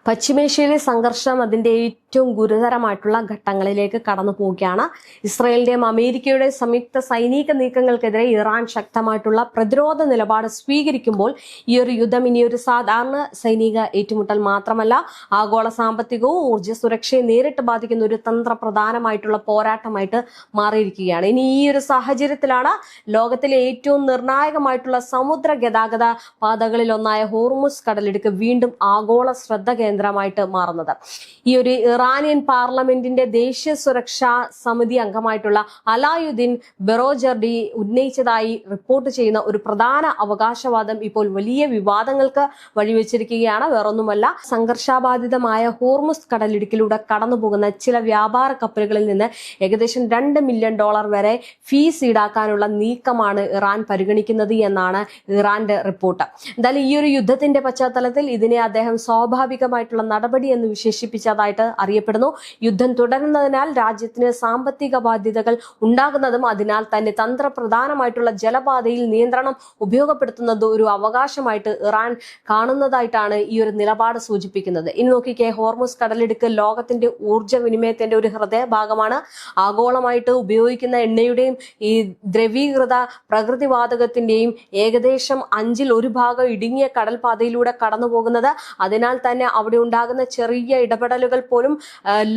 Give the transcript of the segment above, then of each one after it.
പശ്ചിമേഷ്യയിലെ സംഘർഷം അതിന്റെ ഏറ്റവും ഗുരുതരമായിട്ടുള്ള ഘട്ടങ്ങളിലേക്ക് കടന്നു പോവുകയാണ്. ഇസ്രായേലിന്റെയും അമേരിക്കയുടെ സംയുക്ത സൈനിക നീക്കങ്ങൾക്കെതിരെ ഇറാൻ ശക്തമായിട്ടുള്ള പ്രതിരോധ നിലപാട് സ്വീകരിക്കുമ്പോൾ ഈ ഒരു യുദ്ധം ഇനിയൊരു സാധാരണ സൈനിക ഏറ്റുമുട്ടൽ മാത്രമല്ല, ആഗോള സാമ്പത്തികവും ഊർജ്ജ സുരക്ഷയെ നേരിട്ട് ബാധിക്കുന്ന ഒരു തന്ത്രപ്രധാനമായിട്ടുള്ള പോരാട്ടമായിട്ട് മാറിയിരിക്കുകയാണ്. ഇനി ഈ ഒരു സാഹചര്യത്തിലാണ് ലോകത്തിലെ ഏറ്റവും നിർണായകമായിട്ടുള്ള സമുദ്ര ഗതാഗത പാതകളിൽ ഒന്നായ ഹോർമുസ് കടലിടുക്ക് വീണ്ടും ആഗോള ശ്രദ്ധ കേന്ദ്രമായിട്ട് മാറുന്നത്. ഈ ഒരു ഇറാനിയൻ പാർലമെന്റിന്റെ ദേശീയ സുരക്ഷാ സമിതി അംഗമായിട്ടുള്ള അലായുദ്ദീൻ ബെറോജർഡി ഉന്നയിച്ചതായി റിപ്പോർട്ട് ചെയ്യുന്ന ഒരു പ്രധാന അവകാശവാദം ഇപ്പോൾ വലിയ വിവാദങ്ങൾക്ക് വഴിവെച്ചിരിക്കുകയാണ്. വേറൊന്നുമല്ല, സംഘർഷാബാധിതമായ ഹോർമുസ് കടലിടുക്കിലൂടെ കടന്നുപോകുന്ന ചില വ്യാപാര കപ്പലുകളിൽ നിന്ന് ഏകദേശം $2 മില്യൺ വരെ ഫീസ് ഈടാക്കാനുള്ള നീക്കമാണ് ഇറാൻ പരിഗണിക്കുന്നത് എന്നാണ് ഇറാന്റെ റിപ്പോർട്ട്. എന്തായാലും ഈ ഒരു യുദ്ധത്തിന്റെ പശ്ചാത്തലത്തിൽ ഇതിനെ അദ്ദേഹം സ്വാഭാവികമായിട്ടുള്ള നടപടി എന്ന് വിശേഷിപ്പിച്ചതായിട്ട് അറിയപ്പെടുന്നു. യുദ്ധം തുടരുന്നതിനാൽ രാജ്യത്തിന് സാമ്പത്തിക ബാധ്യതകൾ ഉണ്ടാകുന്നതും അതിനാൽ തന്നെ തന്ത്രപ്രധാനമായിട്ടുള്ള ജലപാതയിൽ നിയന്ത്രണം ഉപയോഗപ്പെടുത്തുന്നത് ഒരു അവകാശമായിട്ട് ഇറാൻ കാണുന്നതായിട്ടാണ് ഈ ഒരു നിലപാട് സൂചിപ്പിക്കുന്നത്. ഇനി നോക്കിക്കേ, ഹോർമുസ് കടലിടുക്ക് ലോകത്തിന്റെ ഊർജ്ജ വിനിമയത്തിന്റെ ഒരു ഹൃദയഭാഗമാണ്. ആഗോളമായിട്ട് ഉപയോഗിക്കുന്ന എണ്ണയുടെയും ഈ ദ്രവീകൃത പ്രകൃതിവാതകത്തിന്റെയും ഏകദേശം 1/5 ഇടുങ്ങിയ കടൽപാതയിലൂടെ കടന്നു പോകുന്നത്. അതിനാൽ തന്നെ അവിടെ ഉണ്ടാകുന്ന ചെറിയ ഇടപെടലുകൾ പോലും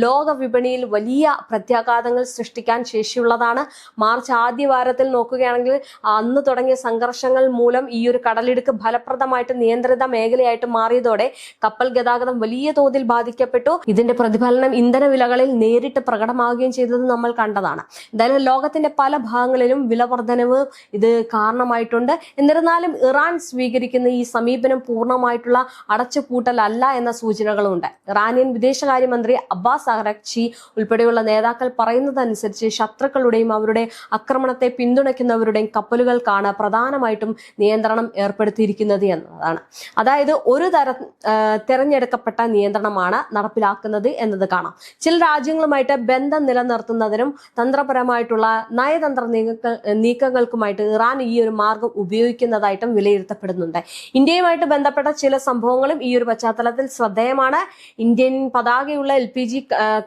ലോക വിപണിയിൽ വലിയ പ്രത്യാഘാതങ്ങൾ സൃഷ്ടിക്കാൻ ശേഷിയുള്ളതാണ്. മാർച്ച് ആദ്യ വാരത്തിൽ നോക്കുകയാണെങ്കിൽ അന്ന് തുടങ്ങിയ സംഘർഷങ്ങൾ മൂലം ഈ ഒരു കടലിടുക്ക് ഫലപ്രദമായിട്ട് നിയന്ത്രിത മേഖലയായിട്ട് മാറിയതോടെ കപ്പൽ ഗതാഗതം വലിയ തോതിൽ ബാധിക്കപ്പെട്ടു. ഇതിന്റെ പ്രതിഫലനം ഇന്ധന വിലകളിൽ നേരിട്ട് പ്രകടമാവുകയും ചെയ്തത് നമ്മൾ കണ്ടതാണ്. എന്തായാലും ലോകത്തിന്റെ പല ഭാഗങ്ങളിലും വില വർധനവ് ഇത് കാരണമായിട്ടുണ്ട്. എന്നിരുന്നാലും ഇറാൻ സ്വീകരിക്കുന്ന ഈ സമീപനം പൂർണ്ണമായിട്ടുള്ള അടച്ചുപൂട്ടലല്ല എന്ന സൂചനകളുണ്ട്. ഇറാനിയൻ വിദേശകാര്യമന്ത്രി അബ്ബാസ് അറഗ്ചി ഉൾപ്പെടെയുള്ള നേതാക്കൾ പറയുന്നതനുസരിച്ച് ശത്രുക്കളുടെയും അവരുടെ ആക്രമണത്തെ പിന്തുണയ്ക്കുന്നവരുടെയും കപ്പലുകൾക്കാണ് പ്രധാനമായിട്ടും നിയന്ത്രണം ഏർപ്പെടുത്തിയിരിക്കുന്നത് എന്നതാണ്. അതായത് ഒരു തെരഞ്ഞെടുക്കപ്പെട്ട നിയന്ത്രണമാണ് നടപ്പിലാക്കുന്നത് എന്നത് കാണാം. ചില രാജ്യങ്ങളുമായിട്ട് ബന്ധം നിലനിർത്തുന്നതിനും തന്ത്രപരമായിട്ടുള്ള നയതന്ത്ര നീക്കങ്ങൾക്കുമായിട്ട് ഇറാൻ ഈ ഒരു മാർഗം ഉപയോഗിക്കുന്നതായിട്ടും വിലയിരുത്തപ്പെടുന്നുണ്ട്. ഇന്ത്യയുമായിട്ട് ബന്ധപ്പെട്ട ചില സംഭവങ്ങളും ഈ ഒരു പശ്ചാത്തലത്തിൽ ശ്രദ്ധേയമാണ്. ഇന്ത്യൻ പതാകയുള്ള LPG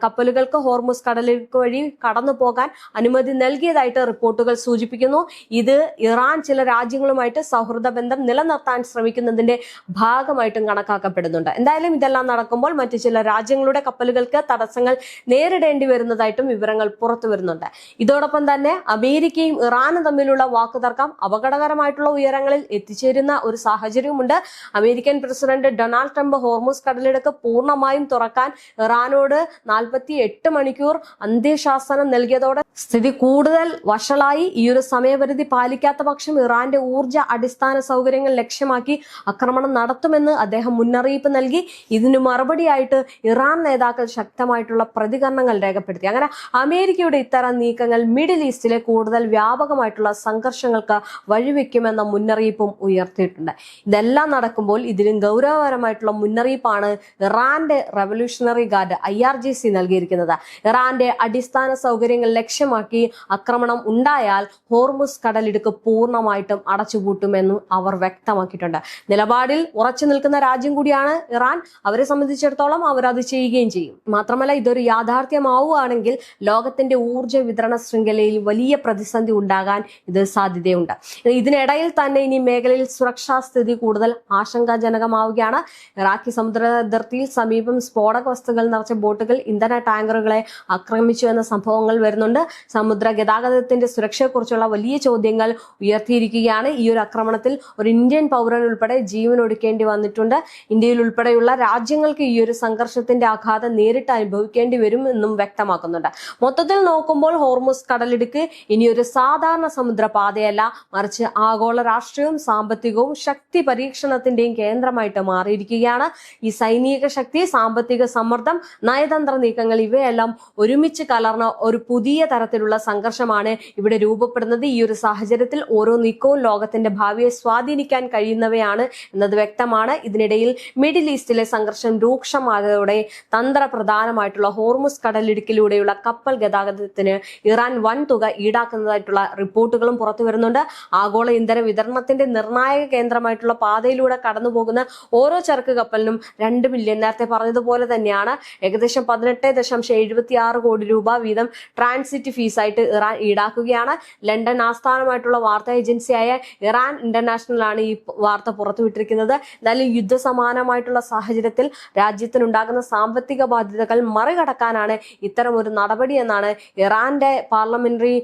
കപ്പലുകൾക്ക് ഹോർമുസ് കടലിടുക്ക് വഴി കടന്നു പോകാൻ അനുമതി നൽകിയതായിട്ട് റിപ്പോർട്ടുകൾ സൂചിപ്പിക്കുന്നു. ഇത് ഇറാൻ ചില രാജ്യങ്ങളുമായിട്ട് സൗഹൃദ ബന്ധം നിലനിർത്താൻ ശ്രമിക്കുന്നതിന്റെ ഭാഗമായിട്ടും കണക്കാക്കപ്പെടുന്നുണ്ട്. എന്തായാലും ഇതെല്ലാം നടക്കുമ്പോൾ മറ്റു ചില രാജ്യങ്ങളുടെ കപ്പലുകൾക്ക് തടസ്സങ്ങൾ നേരിടേണ്ടി വരുന്നതായിട്ടും വിവരങ്ങൾ പുറത്തു വരുന്നുണ്ട്. ഇതോടൊപ്പം തന്നെ അമേരിക്കയും ഇറാനും തമ്മിലുള്ള വാക്കുതർക്കം അപകടകരമായിട്ടുള്ള ഉയരങ്ങളിൽ എത്തിച്ചേരുന്ന ഒരു സാഹചര്യവുമുണ്ട്. American president Donald Trump Hormuz കടലിടുക്ക് പൂർണ്ണമായും തുറക്കാൻ ഇറാനോട് 48 മണിക്കൂർ അന്ത്യശാസനം നൽകിയതോടെ സ്ഥിതി കൂടുതൽ വഷളായി. ഈ ഒരു സമയപരിധി പാലിക്കാത്ത പക്ഷം ഇറാന്റെ ഊർജ്ജ അടിസ്ഥാന സൗകര്യങ്ങൾ ലക്ഷ്യമാക്കി ആക്രമണം നടത്തുമെന്ന് അദ്ദേഹം മുന്നറിയിപ്പ് നൽകി. ഇതിനു മറുപടിയായിട്ട് ഇറാൻ നേതാക്കൾ ശക്തമായിട്ടുള്ള പ്രതികരണങ്ങൾ രേഖപ്പെടുത്തി. അങ്ങനെ അമേരിക്കയുടെ ഇത്തരം നീക്കങ്ങൾ മിഡിൽ ഈസ്റ്റിലെ കൂടുതൽ വ്യാപകമായിട്ടുള്ള സംഘർഷങ്ങൾക്ക് വഴിവെക്കുമെന്ന മുന്നറിയിപ്പും ഉയർത്തിയിട്ടുണ്ട്. ഇതെല്ലാം നടക്കുമ്പോൾ ഇതിലും ഗൗരവപരമായിട്ടുള്ള മുന്നറിയിപ്പാണ് ഇറാന്റെ റവല്യൂഷണറി ഗാർഡ് IRGC നൽകിയിരിക്കുന്നത്. ഇറാന്റെ അടിസ്ഥാന സൗകര്യങ്ങൾ ലക്ഷ്യമാക്കി ആക്രമണം ഉണ്ടായാൽ ഹോർമുസ് കടലിടുക്ക് പൂർണ്ണമായിട്ടും അടച്ചുപൂട്ടുമെന്നും അവർ വ്യക്തമാക്കിയിട്ടുണ്ട്. നിലപാടിൽ ഉറച്ചു നിൽക്കുന്ന രാജ്യം കൂടിയാണ് ഇറാൻ. അവരെ സംബന്ധിച്ചിടത്തോളം അവരത് ചെയ്യുകയും ചെയ്യും. മാത്രമല്ല, ഇതൊരു യാഥാർത്ഥ്യമാവുകയാണെങ്കിൽ ലോകത്തിന്റെ ഊർജ്ജ വിതരണ ശൃംഖലയിൽ വലിയ പ്രതിസന്ധി ഉണ്ടാകാൻ ഇത് സാധ്യതയുണ്ട്. ഇതിനിടയിൽ തന്നെ ഇനി മേഖലയിൽ സുരക്ഷാ സ്ഥിതി കൂടുതൽ ആശങ്കാജനകമാവുകയാണ്. ഇറാഖി സമുദ്ര അതിർത്തിയിൽ സമീപം സ്ഫോടക വസ്തുക്കൾ നിറച്ച ബോട്ടുകൾ ഇന്ധന ടാങ്കറുകളെ ആക്രമിച്ചു എന്ന സംഭവങ്ങൾ വരുന്നുണ്ട്. സമുദ്ര ഗതാഗതത്തിന്റെ സുരക്ഷയെക്കുറിച്ചുള്ള വലിയ ചോദ്യങ്ങൾ ഉയർത്തിയിരിക്കുകയാണ്. ഈ ഒരു ആക്രമണത്തിൽ ഒരു ഇന്ത്യൻ പൗരൻ ഉൾപ്പെടെ ജീവൻ ഒടുക്കേണ്ടി വന്നിട്ടുണ്ട്. ഇന്ത്യയിൽ ഉൾപ്പെടെയുള്ള രാജ്യങ്ങൾക്ക് ഈ ഒരു സംഘർഷത്തിന്റെ ആഘാതം നേരിട്ട് അനുഭവിക്കേണ്ടി വരും എന്നും വ്യക്തമാക്കുന്നുണ്ട്. മൊത്തത്തിൽ നോക്കുമ്പോൾ ഹോർമുസ് കടലിടുക്ക് ഇനിയൊരു സാധാരണ സമുദ്രപാതയല്ല, മറിച്ച് ആഗോള രാഷ്ട്രീയവും സാമ്പത്തികവും ശക്തി പരീക്ഷണത്തിന്റെയും കേന്ദ്രമായിട്ട് മാറിയിരിക്കുകയാണ്. ഈ സൈനിക ശക്തി, സാമ്പത്തിക സമ്മർദ്ദം, നയതന്ത്ര നീക്കങ്ങൾ ഇവയെല്ലാം ഒരുമിച്ച് കലർന്ന ഒരു പുതിയ തരത്തിൽ തരത്തിലുള്ള സംഘർഷമാണ് ഇവിടെ രൂപപ്പെടുന്നത്. ഈ ഒരു സാഹചര്യത്തിൽ ഓരോ നീക്കവും ലോകത്തിന്റെ ഭാവിയെ സ്വാധീനിക്കാൻ കഴിയുന്നവയാണ് എന്നത് വ്യക്തമാണ്. ഇതിനിടയിൽ മിഡിൽ ഈസ്റ്റിലെ സംഘർഷം രൂക്ഷമായതോടെ തന്ത്രപ്രധാനമായിട്ടുള്ള ഹോർമുസ് കടലിടുക്കിലൂടെയുള്ള കപ്പൽ ഗതാഗതത്തിന് ഇറാൻ വൻ തുക ഈടാക്കുന്നതായിട്ടുള്ള റിപ്പോർട്ടുകളും പുറത്തു വരുന്നുണ്ട്. ആഗോള ഇന്ധന വിതരണത്തിന്റെ നിർണായക കേന്ദ്രമായിട്ടുള്ള പാതയിലൂടെ കടന്നുപോകുന്ന ഓരോ ചരക്ക് കപ്പലിനും 2 മില്യൺ, നേരത്തെ പറഞ്ഞതുപോലെ തന്നെയാണ്, ഏകദേശം 18.76 കോടി രൂപ വീതം ട്രാൻസിറ്റ് ഫീസായിട്ട് ഇറാൻ ഈടാക്കുകയാണ്. ലണ്ടൻ ആസ്ഥാനമായിട്ടുള്ള വാർത്താ ഏജൻസിയായ ഇറാൻ ഇന്റർനാഷണൽ ആണ് ഈ വാർത്ത പുറത്തുവിട്ടിരിക്കുന്നത്. എന്നാലും യുദ്ധസമാനമായിട്ടുള്ള സാഹചര്യത്തിൽ രാജ്യത്തിനുണ്ടാകുന്ന സാമ്പത്തിക ബാധ്യതകൾ മറികടക്കാനാണ് ഇത്തരമൊരു നടപടി എന്നാണ് ഇറാന്റെ പാർലമെന്ററി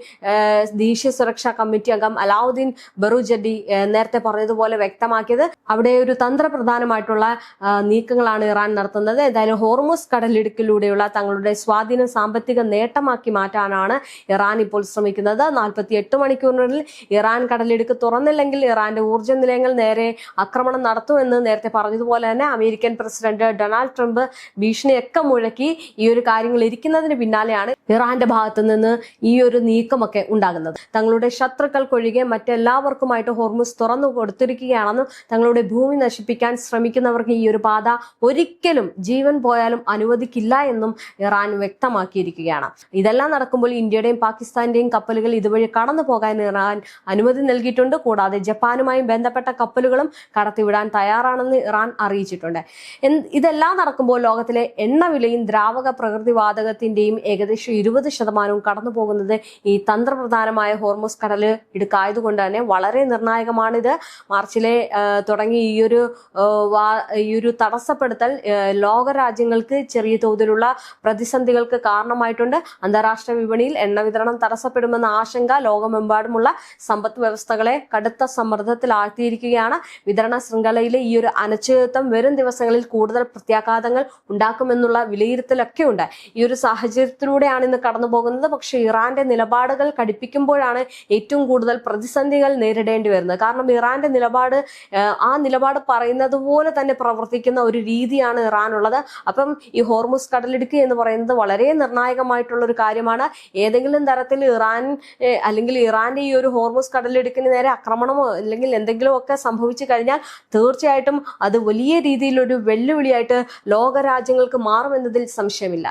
ദേശീയ സുരക്ഷാ കമ്മിറ്റി അംഗം അലാവുദ്ദീൻ ബറൂജർദി നേരത്തെ പറഞ്ഞതുപോലെ വ്യക്തമാക്കിയത്. അവിടെ ഒരു തന്ത്രപ്രധാനമായിട്ടുള്ള നീക്കങ്ങളാണ് ഇറാൻ നടത്തുന്നത്. ഏതായാലും ഹോർമുസ് കടലിടുക്കിലൂടെയുള്ള തങ്ങളുടെ സ്വാധീനം സാമ്പത്തിക നേട്ടമാക്കി മാറ്റാനാണ് ഇറാൻ ഇപ്പോൾ ശ്രമിക്കുന്നത്. 48 മണിക്കൂറിനുള്ളിൽ ഇറാൻ കടലിടുക്ക് തുറന്നില്ലെങ്കിൽ ഇറാന്റെ ഊർജ്ജ നിലയങ്ങൾ നേരെ ആക്രമണം നടത്തുമെന്ന് നേരത്തെ പറഞ്ഞതുപോലെ തന്നെ അമേരിക്കൻ പ്രസിഡന്റ് ഡൊണാൾഡ് ട്രംപ് ഭീഷണിയൊക്കെ മുഴക്കി. ഈ ഒരു കാര്യങ്ങൾ ഇരിക്കുന്നതിന് പിന്നാലെയാണ് ഇറാന്റെ ഭാഗത്ത് നിന്ന് ഈ ഒരു നീക്കമൊക്കെ ഉണ്ടാകുന്നത്. തങ്ങളുടെ ശത്രുക്കൾക്കൊഴികെ മറ്റെല്ലാവർക്കുമായിട്ട് ഹോർമുസ് തുറന്നു കൊടുത്തിരിക്കുകയാണെന്നും തങ്ങളുടെ ഭൂമി നശിപ്പിക്കാൻ ശ്രമിക്കുന്നവർക്ക് ഈ ഒരു പാത ഒരിക്കലും ജീവൻ പോയാലും അനുവദിക്കില്ല എന്നും ഇറാൻ വ്യക്തമാക്കിയിരിക്കുകയാണ്. ഇതെല്ലാം നടക്കുമ്പോൾ ഇന്ത്യയുടെയും പാകിസ്ഥാന്റെയും കപ്പലുകൾ ഇതുവഴി കടന്നു പോകാൻ ഇറാൻ അനുമതി നൽകിയിട്ടുണ്ട്. കൂടാതെ ജപ്പാനുമായും ബന്ധപ്പെട്ട കപ്പലുകളും കടത്തിവിടാൻ തയ്യാറാണെന്ന് ഇറാൻ അറിയിച്ചിട്ടുണ്ട്. ഇതെല്ലാം നടക്കുമ്പോൾ ലോകത്തിലെ എണ്ണ വിലയും ദ്രാവക പ്രകൃതിവാതകത്തിന്റെയും ഏകദേശം 20% കടന്നു പോകുന്നത് ഈ തന്ത്രപ്രധാനമായ ഹോർമുസ് കടൽ ഇടുക്കായതുകൊണ്ട് തന്നെ വളരെ നിർണായകമാണിത്. മാർച്ചിലെ തുടങ്ങി ഈ ഒരു തടസ്സപ്പെടുത്തൽ ലോകരാജ്യങ്ങൾക്ക് ചെറിയ തോതിലുള്ള പ്രതിസന്ധികൾക്ക് കാരണമായിട്ടുണ്ട്. അന്താരാഷ്ട്ര വിപണിയിൽ എണ്ണ വിതരണം തടസ്സപ്പെടുമെന്ന ആശങ്ക ലോകമെമ്പാടുമുള്ള സമ്പദ് വ്യവസ്ഥകളെ കടുത്ത സമ്മർദ്ദത്തിലാഴ്ത്തിയിരിക്കുകയാണ്. വിതരണ ശൃംഖലയിലെ ഈ ഒരു അനിശ്ചിതത്വം വരും ദിവസങ്ങളിൽ കൂടുതൽ പ്രത്യാഘാതങ്ങൾ ഉണ്ടാക്കുമെന്നുള്ള വിലയിരുത്തലൊക്കെ ഉണ്ട്. ഈ ഒരു സാഹചര്യത്തിലൂടെയാണ് ഇന്ന് കടന്നു പോകുന്നത്. പക്ഷെ ഇറാന്റെ നിലപാടുകൾ കടുപ്പിക്കുമ്പോഴാണ് ഏറ്റവും കൂടുതൽ പ്രതിസന്ധികൾ നേരിടേണ്ടി വരുന്നത്. കാരണം ഇറാന്റെ നിലപാട് പറയുന്നത് പോലെ തന്നെ പ്രവർത്തിക്കുന്ന ഒരു രീതിയാണ് ഇറാനുള്ളത്. അപ്പം ഈ ഹോർമുസ് കടലിടുക്ക് എന്ന് പറയുന്നത് വളരെ നിർണായകമായിട്ടുള്ള ഒരു കാര്യമാണ്. ഏതെങ്കിലും തരത്തിൽ അല്ലെങ്കിൽ ഇറാന്റെ ഈ ഒരു ഹോർമുസ് കടലിടുക്കിന് നേരെ ആക്രമണമോ അല്ലെങ്കിൽ എന്തെങ്കിലുമൊക്കെ സംഭവിച്ചു കഴിഞ്ഞാൽ തീർച്ചയായിട്ടും അത് വലിയ രീതിയിലൊരു വെല്ലുവിളിയായിട്ട് ലോകരാജ്യങ്ങൾക്ക് മാറുമെന്നതിൽ സംശയമില്ല.